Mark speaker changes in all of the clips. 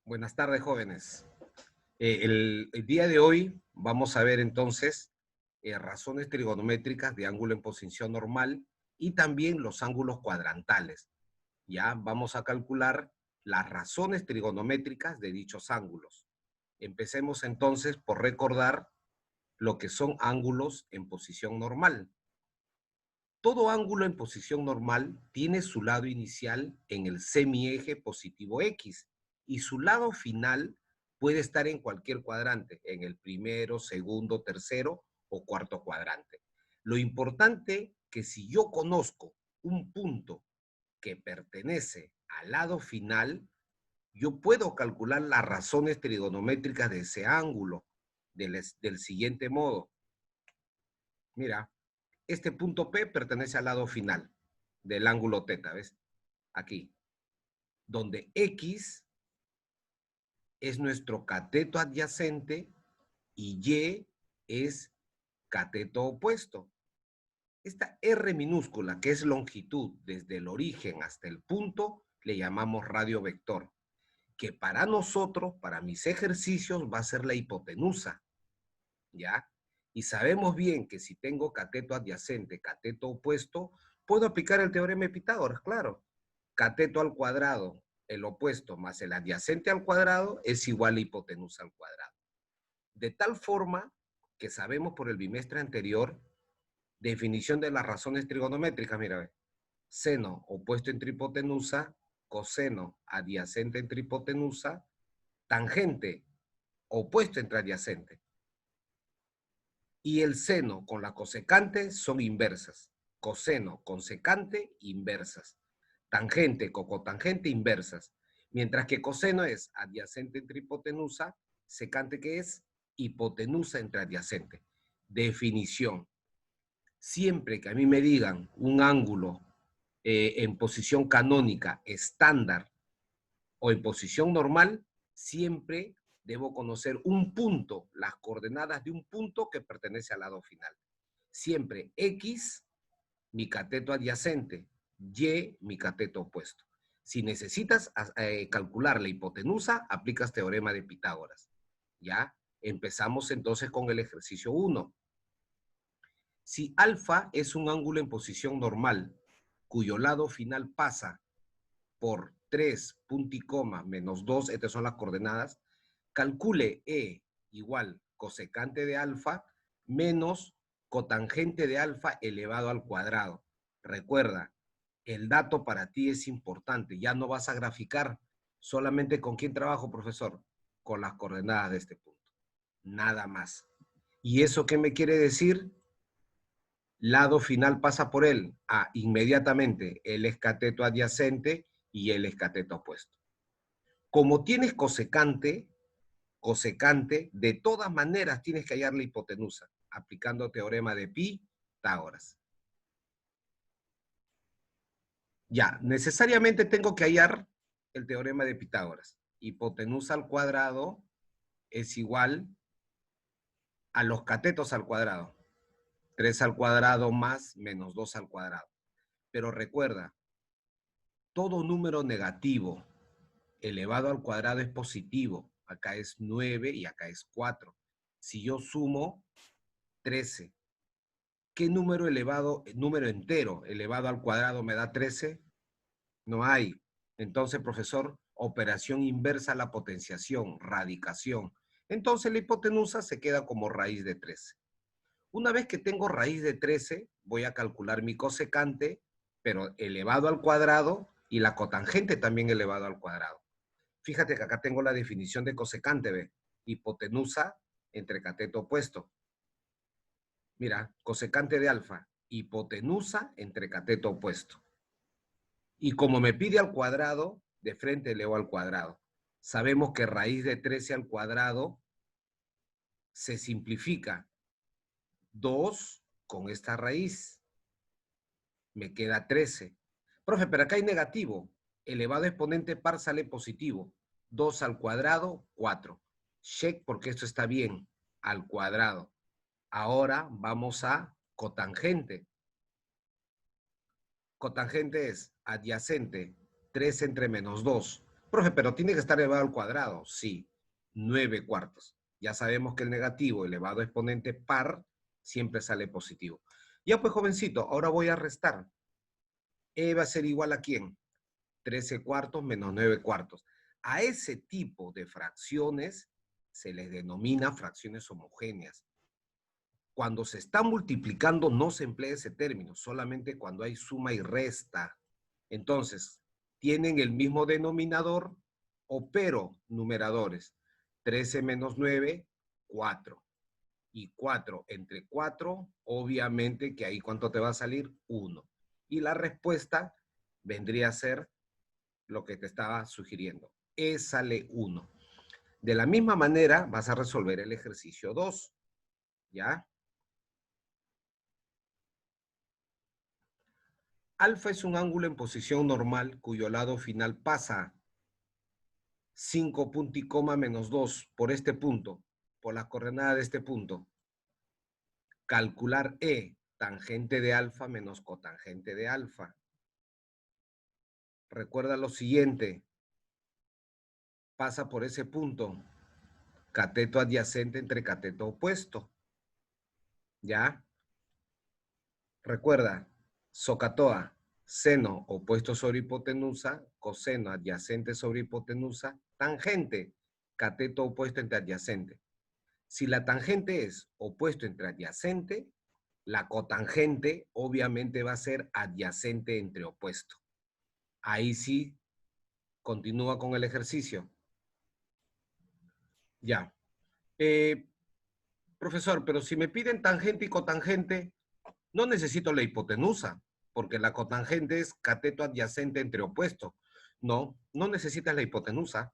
Speaker 1: Buenas tardes, jóvenes. El día de hoy vamos a ver entonces razones trigonométricas de ángulo en posición normal y también los ángulos cuadrantales. Ya vamos a calcular las razones trigonométricas de dichos ángulos. Empecemos entonces por recordar lo que son ángulos en posición normal. Todo ángulo en posición normal tiene su lado inicial en el semieje positivo X y su lado final puede estar en cualquier cuadrante, en el primero, segundo, tercero o cuarto cuadrante. Lo importante que si yo conozco un punto que pertenece al lado final, yo puedo calcular las razones trigonométricas de ese ángulo del siguiente modo. Mira, este punto P pertenece al lado final del ángulo teta, ¿ves? Aquí, donde X es nuestro cateto adyacente y Y es cateto opuesto. Esta R minúscula, que es longitud desde el origen hasta el punto, le llamamos radio vector, que para nosotros, para mis ejercicios, va a ser la hipotenusa, ¿ya? Y sabemos bien que si tengo cateto adyacente, cateto opuesto, puedo aplicar el teorema de Pitágoras, claro. Cateto al cuadrado, el opuesto más el adyacente al cuadrado es igual a hipotenusa al cuadrado. De tal forma que sabemos por el bimestre anterior, definición de las razones trigonométricas, mira, seno opuesto entre hipotenusa, coseno adyacente entre hipotenusa, tangente opuesto entre adyacente. Y el seno con la cosecante son inversas. Coseno con secante, inversas. Tangente con cotangente, inversas. Mientras que coseno es adyacente entre hipotenusa, secante que es hipotenusa entre adyacente. Definición. Siempre que a mí me digan un ángulo en posición canónica estándar o en posición normal, siempre debo conocer un punto, las coordenadas de un punto que pertenece al lado final. Siempre X, mi cateto adyacente, Y, mi cateto opuesto. Si necesitas calcular la hipotenusa, aplicas teorema de Pitágoras. ¿Ya? Empezamos entonces con el ejercicio 1. Si alfa es un ángulo en posición normal, cuyo lado final pasa por 3, punto y coma, menos 2, estas son las coordenadas, calcule E igual cosecante de alfa menos cotangente de alfa elevado al cuadrado. Recuerda, el dato para ti es importante, ya no vas a graficar solamente con quién trabajo, profesor, con las coordenadas de este punto. Nada más. ¿Y eso qué me quiere decir? Lado final pasa por él. Inmediatamente, él es cateto adyacente y él es cateto opuesto. Como tienes cosecante, de todas maneras tienes que hallar la hipotenusa, aplicando teorema de Pitágoras. Ya, necesariamente tengo que hallar el teorema de Pitágoras. Hipotenusa al cuadrado es igual a los catetos al cuadrado. 3 al cuadrado más menos 2 al cuadrado. Pero recuerda, todo número negativo elevado al cuadrado es positivo. Acá es 9 y acá es 4. Si yo sumo 13, ¿qué número entero elevado al cuadrado me da 13? No hay. Entonces, profesor, operación inversa a la potenciación, radicación. Entonces la hipotenusa se queda como raíz de 13. Una vez que tengo raíz de 13, voy a calcular mi cosecante, pero elevado al cuadrado, y la cotangente también elevado al cuadrado. Fíjate que acá tengo la definición de cosecante, ¿ve? Hipotenusa entre cateto opuesto. Mira, cosecante de alfa, hipotenusa entre cateto opuesto. Y como me pide al cuadrado, de frente elevo al cuadrado. Sabemos que raíz de 13 al cuadrado se simplifica. 2 con esta raíz. Me queda 13. Profe, pero acá hay negativo. Elevado exponente par sale positivo. 2 al cuadrado, 4. Check porque esto está bien. Al cuadrado. Ahora vamos a cotangente. Cotangente es adyacente, 3 entre menos 2. Profe, pero tiene que estar elevado al cuadrado. Sí, 9 cuartos. Ya sabemos que el negativo elevado a exponente par siempre sale positivo. Ya pues, jovencito, ahora voy a restar. E va a ser igual a ¿quién? 13 cuartos menos 9 cuartos. A ese tipo de fracciones se les denomina fracciones homogéneas. Cuando se está multiplicando no se emplea ese término, solamente cuando hay suma y resta. Entonces, tienen el mismo denominador, pero numeradores. 13 menos 9, 4. Y 4 entre 4, obviamente que ahí ¿cuánto te va a salir? 1. Y la respuesta vendría a ser lo que te estaba sugiriendo. E sale 1. De la misma manera vas a resolver el ejercicio 2. ¿Ya? Alfa es un ángulo en posición normal cuyo lado final pasa 5 punto y coma menos 2 por este punto, por la coordenada de este punto. Calcular E, tangente de alfa menos cotangente de alfa. Recuerda lo siguiente, pasa por ese punto, cateto adyacente entre cateto opuesto. ¿Ya? Recuerda, SOHCAHTOA, seno opuesto sobre hipotenusa, coseno adyacente sobre hipotenusa, tangente, cateto opuesto entre adyacente. Si la tangente es opuesto entre adyacente, la cotangente obviamente va a ser adyacente entre opuesto. Ahí sí, continúa con el ejercicio. Ya. Profesor, pero si me piden tangente y cotangente, no necesito la hipotenusa, porque la cotangente es cateto adyacente entre opuesto. No, no necesitas la hipotenusa,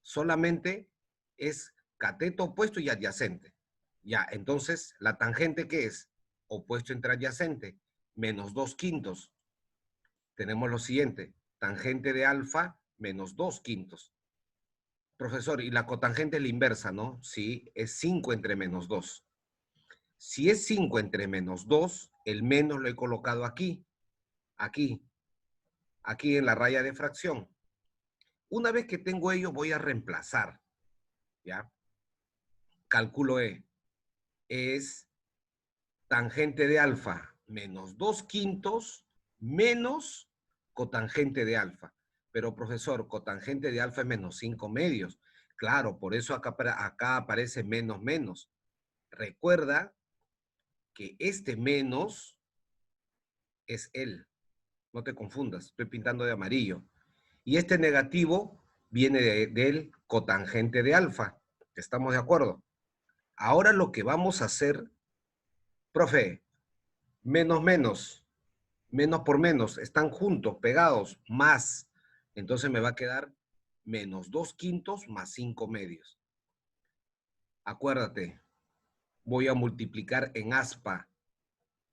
Speaker 1: solamente es cateto opuesto y adyacente. Ya, entonces, ¿la tangente qué es? Opuesto entre adyacente, menos 2/5. Tenemos lo siguiente, tangente de alfa menos 2/5. Profesor, y la cotangente es la inversa, ¿no? Sí, es 5 entre menos 2. Si es 5 entre menos 2, el menos lo he colocado aquí, aquí, aquí en la raya de fracción. Una vez que tengo ello, voy a reemplazar, ¿ya? Cálculo E. Es tangente de alfa menos 2/5 menos cotangente de alfa. Pero, profesor, cotangente de alfa es menos 5/2. Claro, por eso acá aparece menos menos. Recuerda que este menos es él. No te confundas, estoy pintando de amarillo. Y este negativo viene del cotangente de alfa. ¿Estamos de acuerdo? Ahora lo que vamos a hacer, profe, menos menos, menos por menos, están juntos, pegados, más. Entonces me va a quedar menos 2/5 más 5/2. Acuérdate, voy a multiplicar en aspa.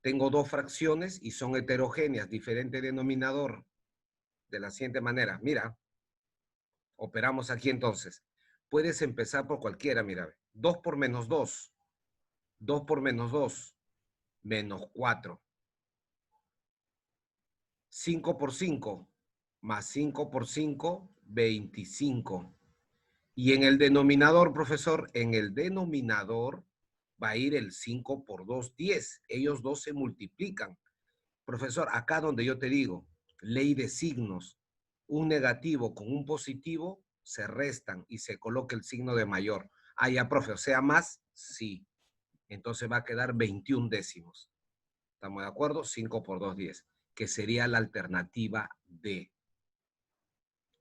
Speaker 1: Tengo dos fracciones y son heterogéneas, diferente denominador. De la siguiente manera, mira, operamos aquí entonces. Puedes empezar por cualquiera, mira. 2 por menos 2. 2 por menos 2. Menos 4. 5 por 5. Más 5 por 5, 25. Y en el denominador, profesor, en el denominador va a ir el 5 por 2, 10. Ellos dos se multiplican. Profesor, acá donde yo te digo, ley de signos, un negativo con un positivo se restan y se coloca el signo de mayor. Ah, ya, profe, o sea, más, sí. Entonces va a quedar 21 décimos. ¿Estamos de acuerdo? 5 por 2, 10, que sería la alternativa D.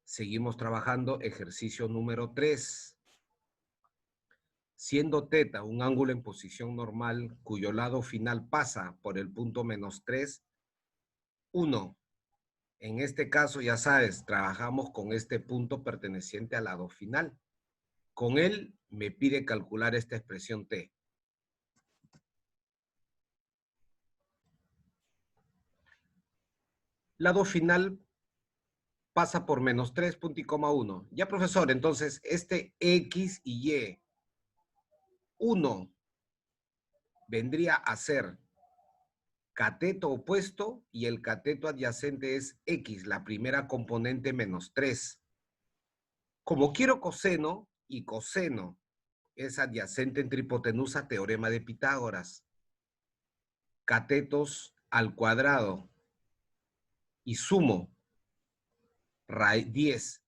Speaker 1: Seguimos trabajando ejercicio número 3. Siendo teta un ángulo en posición normal cuyo lado final pasa por el punto menos 3, 1. En este caso, ya sabes, trabajamos con este punto perteneciente al lado final. Con él me pide calcular esta expresión T. Lado final pasa por menos 3, punto y coma 1. Ya, profesor, entonces este X y Y, 1 vendría a ser cateto opuesto y el cateto adyacente es X, la primera componente menos 3. Como quiero coseno y coseno es adyacente entre hipotenusa, teorema de Pitágoras, catetos al cuadrado y sumo raíz 10.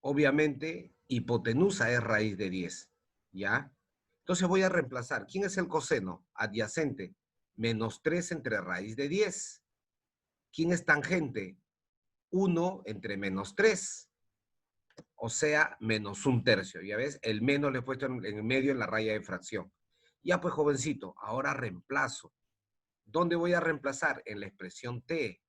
Speaker 1: Obviamente, hipotenusa es raíz de 10, ¿ya? Entonces voy a reemplazar. ¿Quién es el coseno? Adyacente, menos 3 entre raíz de 10. ¿Quién es tangente? 1 entre menos 3, o sea, menos 1/3. Ya ves, el menos le he puesto en medio en la raya de fracción. Ya pues, jovencito, ahora reemplazo. ¿Dónde voy a reemplazar? En la expresión t.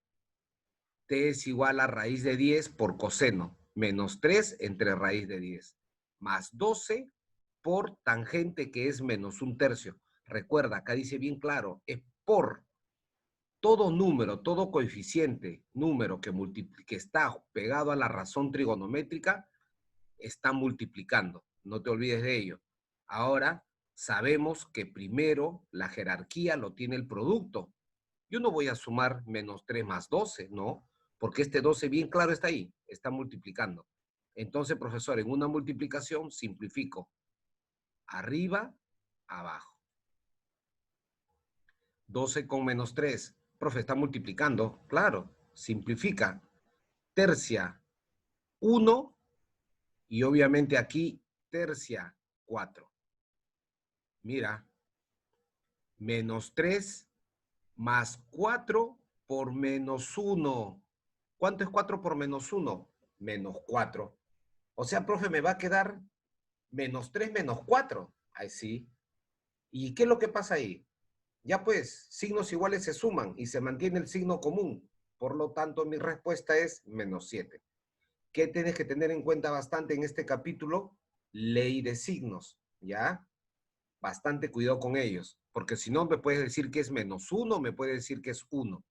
Speaker 1: T es igual a raíz de 10 por coseno, menos 3 entre raíz de 10, más 12 por tangente, que es menos 1/3. Recuerda, acá dice bien claro, es por todo número, todo coeficiente, número que está pegado a la razón trigonométrica, está multiplicando. No te olvides de ello. Ahora, sabemos que primero la jerarquía lo tiene el producto. Yo no voy a sumar menos 3 más 12, no, porque este 12 bien claro está ahí, está multiplicando. Entonces, profesor, en una multiplicación simplifico. Arriba, abajo. 12 con menos 3. Profe, está multiplicando. Claro, simplifica. Tercia 1 y obviamente aquí tercia 4. Mira, menos 3 más 4 por menos 1. ¿Cuánto es 4 por menos 1? Menos 4. O sea, profe, me va a quedar menos 3 menos 4. Ahí sí. ¿Y qué es lo que pasa ahí? Ya pues, signos iguales se suman y se mantiene el signo común. Por lo tanto, mi respuesta es menos 7. ¿Qué tienes que tener en cuenta bastante en este capítulo? Ley de signos, ¿ya? Bastante cuidado con ellos, porque si no me puedes decir que es menos 1, me puedes decir que es 1,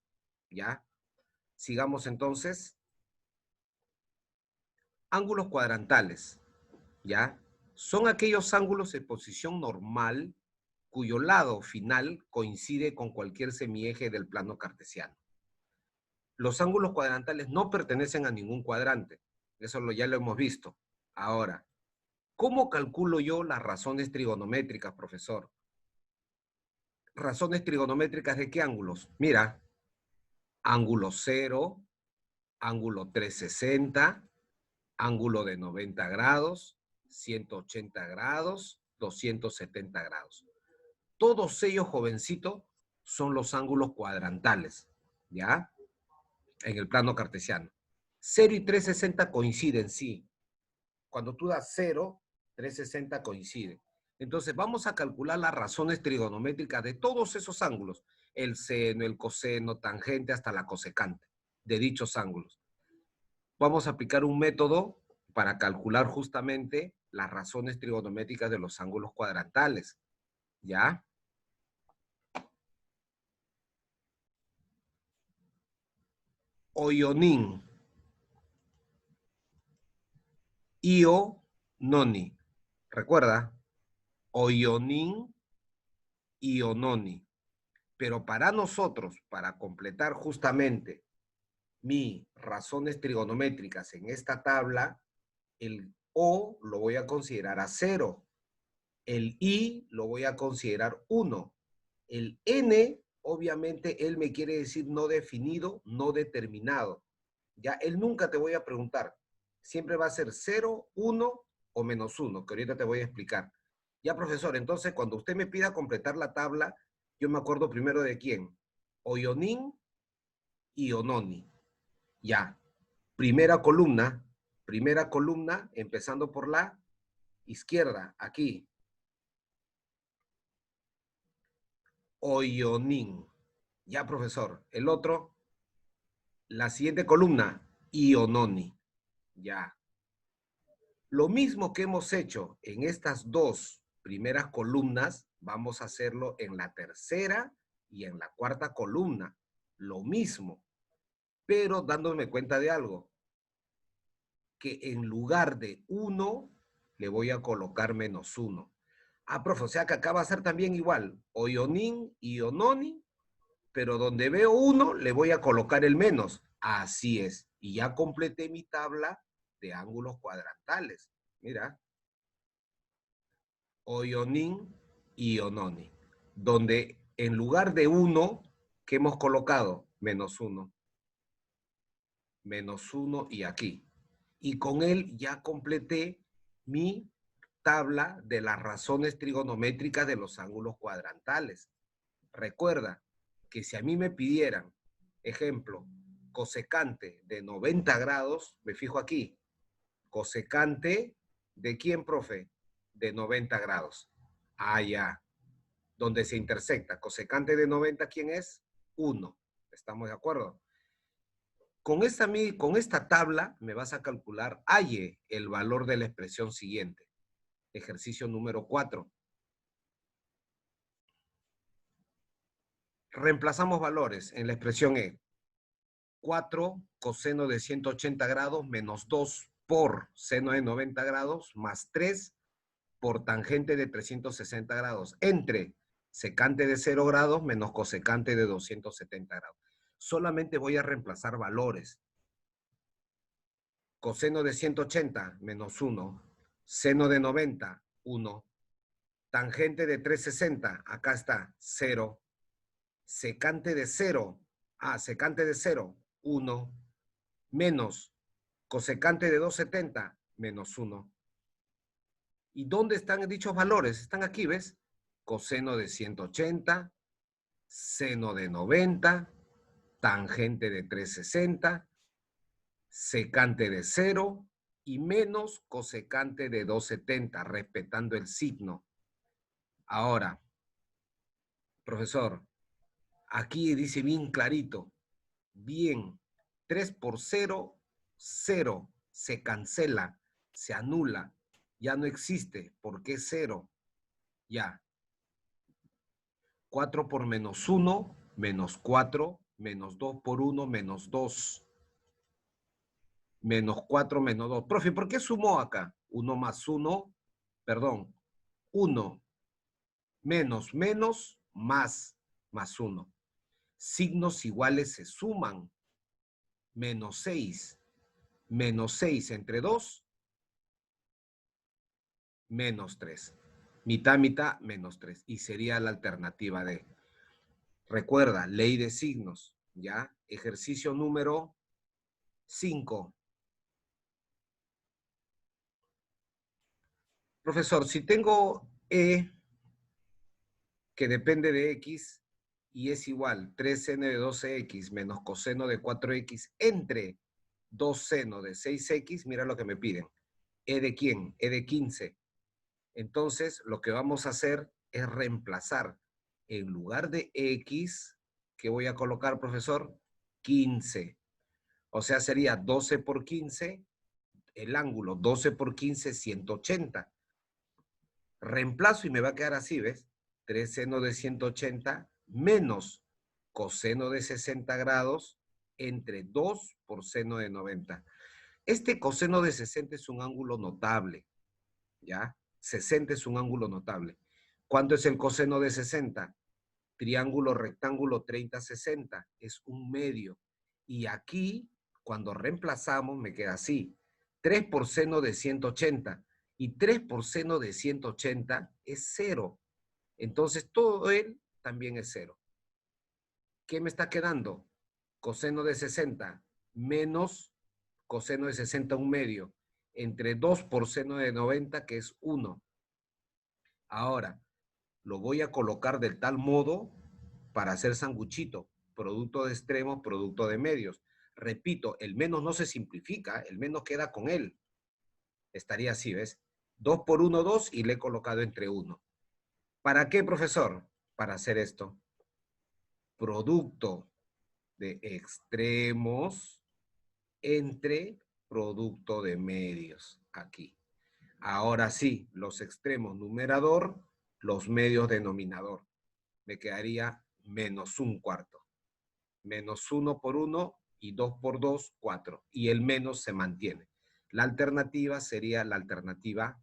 Speaker 1: ¿ya? Sigamos entonces. Ángulos cuadrantales, ¿ya? Son aquellos ángulos de posición normal cuyo lado final coincide con cualquier semieje del plano cartesiano. Los ángulos cuadrantales no pertenecen a ningún cuadrante. Eso ya lo hemos visto. Ahora, ¿cómo calculo yo las razones trigonométricas, profesor? ¿Razones trigonométricas de qué ángulos? Mira, ángulo 0, ángulo 360, ángulo de 90 grados, 180 grados, 270 grados. Todos ellos, jovencito, son los ángulos cuadrantales, ¿ya? En el plano cartesiano. 0 y 360 coinciden, sí. Cuando tú das 0, 360 coincide. Entonces vamos a calcular las razones trigonométricas de todos esos ángulos. El seno, el coseno, tangente, hasta la cosecante de dichos ángulos. Vamos a aplicar un método para calcular justamente las razones trigonométricas de los ángulos cuadrantales. ¿Ya? Oionín. Io, noni. ¿Recuerda? Oionín, io, noni. Pero para nosotros, para completar justamente mis razones trigonométricas en esta tabla, el O lo voy a considerar a 0. El I lo voy a considerar 1. El N, obviamente, él me quiere decir no definido, no determinado. Ya, él nunca te voy a preguntar. Siempre va a ser 0, 1 o menos 1, que ahorita te voy a explicar. Ya, profesor, entonces, cuando usted me pida completar la tabla, yo me acuerdo primero de quién. Oionín y Ononi. Ya. Primera columna, empezando por la izquierda, aquí. Oionín. Ya, profesor. El otro, la siguiente columna, Iononi. Ya. Lo mismo que hemos hecho en estas dos primeras columnas, vamos a hacerlo en la tercera y en la cuarta columna. Lo mismo, pero dándome cuenta de algo, que en lugar de 1, le voy a colocar menos 1. Ah, profe, o sea que acá va a ser también igual, Oionín y Ononi, pero donde veo 1, le voy a colocar el menos. Así es. Y ya completé mi tabla de ángulos cuadrantales. Mira, Oionín y Iononi, donde en lugar de 1, ¿qué hemos colocado? -1. -1 y aquí. Y con él ya completé mi tabla de las razones trigonométricas de los ángulos cuadrantales. Recuerda que si a mí me pidieran, ejemplo, cosecante de 90 grados, me fijo aquí, cosecante ¿de quién, profe? De 90 grados. Ah, ya. Donde se intersecta. Cosecante de 90, ¿quién es? 1. ¿Estamos de acuerdo? Con esta tabla me vas a calcular, halle el valor de la expresión siguiente. Ejercicio número 4. Reemplazamos valores en la expresión E. 4 coseno de 180 grados menos 2 por seno de 90 grados más 3 por tangente de 360 grados entre secante de 0 grados menos cosecante de 270 grados. Solamente voy a reemplazar valores. Coseno de 180 menos 1, seno de 90, 1, tangente de 360, acá está, 0, secante de 0, secante de 0, 1, menos cosecante de 270, menos 1. ¿Y dónde están dichos valores? Están aquí, ¿ves? Coseno de 180, seno de 90, tangente de 360, secante de 0 y menos cosecante de 270, respetando el signo. Ahora, profesor, aquí dice bien clarito, bien, 3 por 0, 0, se cancela, se anula, ya no existe, porque es 0, ya. 4 por menos 1, menos 4, menos 2 por 1, menos 2, menos 4, menos 2. Profe, ¿por qué sumó acá? 1 más 1, perdón, 1 menos menos más 1. Signos iguales se suman. Menos 6 entre 2, menos 3. Mitad, mitad, menos 3. Y sería la alternativa D. Recuerda, ley de signos, ¿ya? Ejercicio número 5. Profesor, si tengo E que depende de X y es igual 3 seno de 12X menos coseno de 4X entre 2 seno de 6X, mira lo que me piden. ¿E de quién? E de 15. Entonces, lo que vamos a hacer es reemplazar en lugar de X, ¿qué voy a colocar, profesor? 15. O sea, sería 12 por 15, el ángulo 12 por 15, 180. Reemplazo y me va a quedar así, ¿ves? 3 seno de 180 menos coseno de 60 grados entre 2 por seno de 90. Este coseno de 60 es un ángulo notable, ¿ya? 60 es un ángulo notable. ¿Cuánto es el coseno de 60? Triángulo rectángulo 30-60, es un medio. Y aquí, cuando reemplazamos, me queda así. 3 por seno de 180 y 3 por seno de 180 es 0. Entonces, todo él también es 0. ¿Qué me está quedando? Coseno de 60 menos coseno de 60 un medio, entre 2 por seno de 90, que es 1. Ahora, lo voy a colocar de tal modo para hacer sanguchito, producto de extremos, producto de medios. Repito, el menos no se simplifica, el menos queda con él. Estaría así, ¿ves? 2 por 1, 2 y le he colocado entre 1. ¿Para qué, profesor? Para hacer esto. Producto de extremos entre producto de medios, aquí. Ahora sí, los extremos numerador, los medios denominador. Me quedaría menos un cuarto. Menos 1 por 1 y 2 por 2, 4. Y el menos se mantiene. La alternativa sería la alternativa